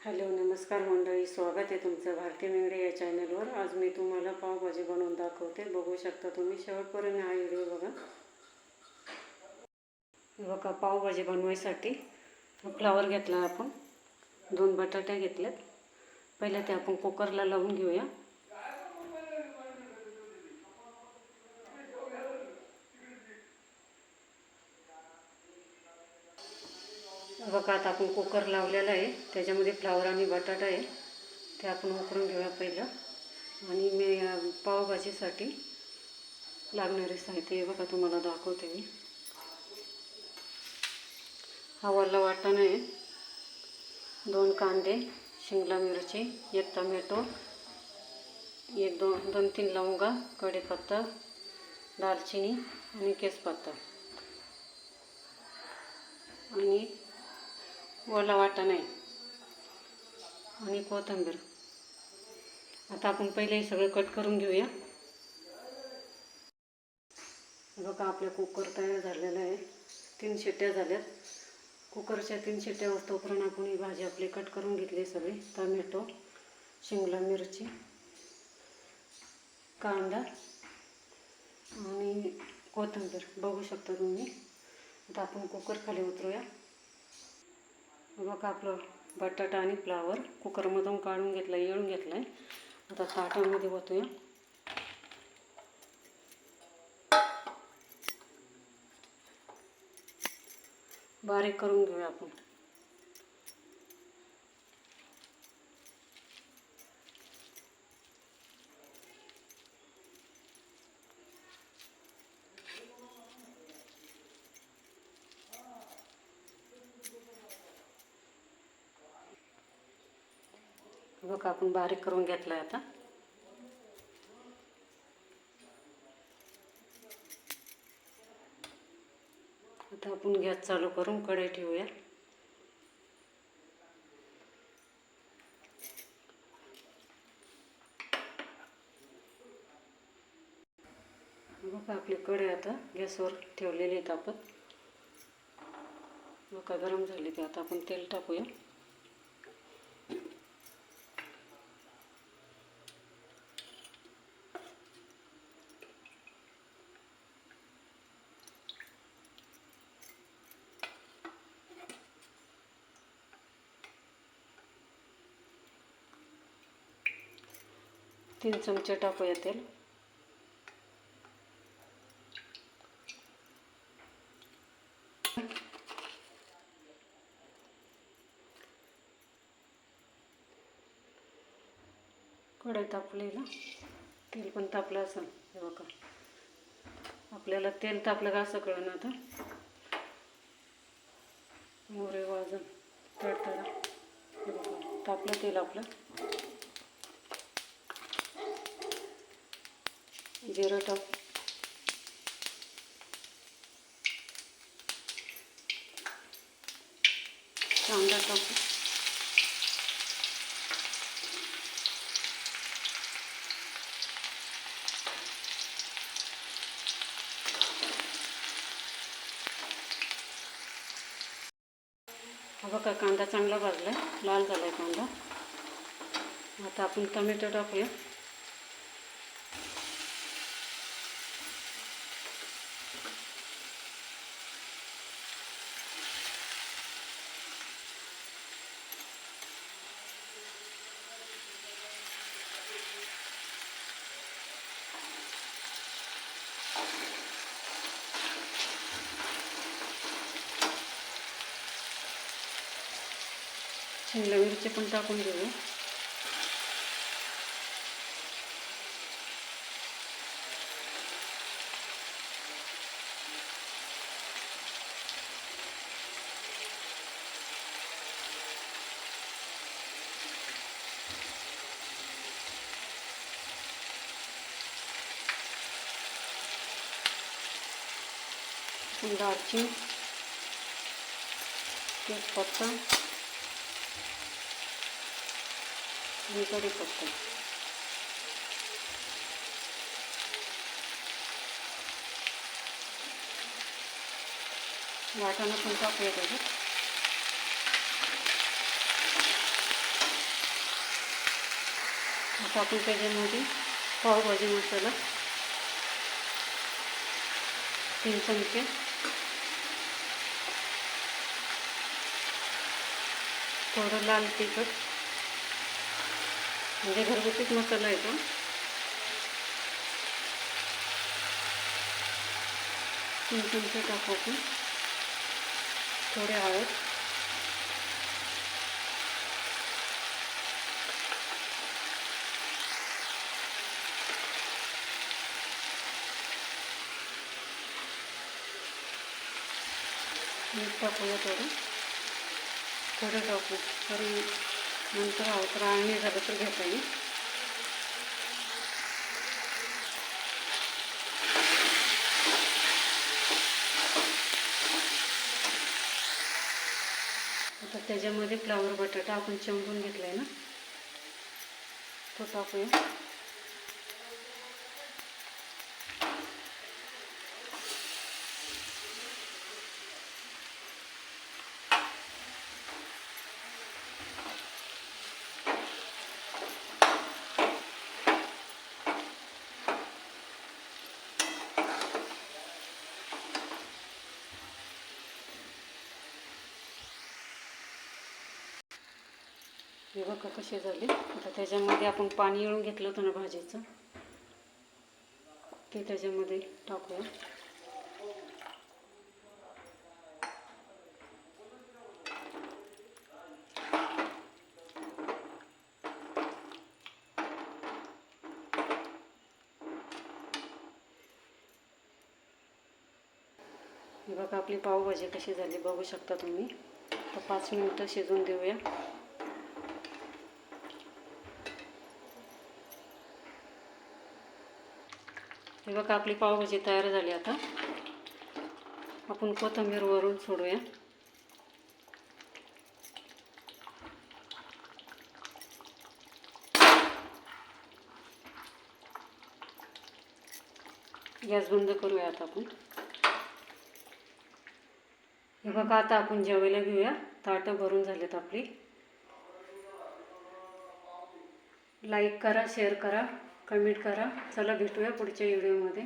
Hello नमस्कार मंडळी, स्वागत आहे तुमचं भारती मेंगडे या चॅनलवर। आज मी तुम्हाला पावभाजी बनवून दाखवते। बघू शकता तुम्ही शेवटपर्यंत हा व्हिडिओ बघा। बघा, पावभाजी बनवायसाठी फ्लावर घेतला आपण, 2 बटाटे घेतलेत। पहिले ते आपण कुकरला लावून घेऊया। बघा, आता आपण कुकर लावलेला आहे, त्याच्यामध्ये फ्लावर आणि बटाटा आहे, ते आपण उकळून घेऊया पहिलं। आणि मी पावभाजीसाठी लागणारे साहित्य बघा तुम्हाला दाखवते मी। हा ओला वाटाणा आहे, 2 कांदे, शिमला मिरची, 1 टोमॅटो, 2-3 लवंगा, कढीपत्ता, दालचिनी आणि तेजपत्ता आणि ओला वाटाणा आहे आणि कोथिंबीर। आता आपण पहिले हे सगळं कट करून घेऊया। बघा, आपला कुकर तयार झालेला आहे, 3 शिट्ट्या झाल्यात। कुकरच्या 3 शिट्ट्या होईपर्यंत आपण ही भाजी आपली कट करून घेतली सगळी। टोमॅटो, शिमला मिरची, कांदा आणि कोथिंबीर बघू शकता तुम्ही। आता आपण कुकर खाली उतरूया। बघा, आपलं बटाटा आणि फ्लावर कुकरमधून काढून घेतला, येळून घेतला आहे। आता ताटामध्ये ओतूया। बारीक करून घेऊया आपण। बघा, आपण बारीक करून घेतला आहे। आता आपण गॅस चालू करून कढई ठेवूया। बघा, आपली कढई आता गॅसवर ठेवलेली आहे तापत। बघा, गरम झाली की आता आपण तेल टाकूया। तीन चमचे टाकूया तेल। कढई तापली ना, तेल पण तापलं असं। हे बघा, आपल्याला तेल तापलं का असं कळलं आता। मोहरी वाजून तडतडा, हे बघा तापलं तेल आपलं। जिरं टाक, कांदा टाकू, हा बघा कांदा चांगला भाजला, लाल झालाय कांदा। आता आपण टोमॅटो टाकूया। शिमला मिरची पण टाकून घेऊया। दालचिनी, तेजपत्ता आणि कढीपत्ता। वाटाणा पण टाकूया त्याच्यात। आता आपण त्याच्यामध्ये पावभाजी मसाला 3 चमचे, थोडं लाल तिखट म्हणजे घरगुतीच मसाला आहे तो, 3 चमचे टाकू आपण, थोडे हळद, मीठ टाकूया, थोडं टाकू, तरी नंतर तर आळणी झालं तर घेता येईल. आता त्याच्यामध्ये फ्लावर बटाटा आपण चिंबून घेतला आहे ना, तो टाकूया. हे बघा कसे झाले. आता त्याच्यामध्ये आपण पाणी येळून घेतलं होतं ना भाजीचं, ते त्याच्यामध्ये टाकूया. हे बघा आपली पावभाजी कशी झाली बघू शकता तुम्ही. तर 5 मिनिटं शिजवून देऊया. हे बघा आपली पावभाजी तयार झाली. आता आपण कोथिंबीर वरून सोडूया. गॅस बंद करूया आता आपण. हे बघा आता आपण जेवायला घेऊया. ताटं भरून झालेत आपली. लाईक करा, शेअर करा, कमेंट करा. चला भेटूया पुढच्या व्हिडिओमध्ये.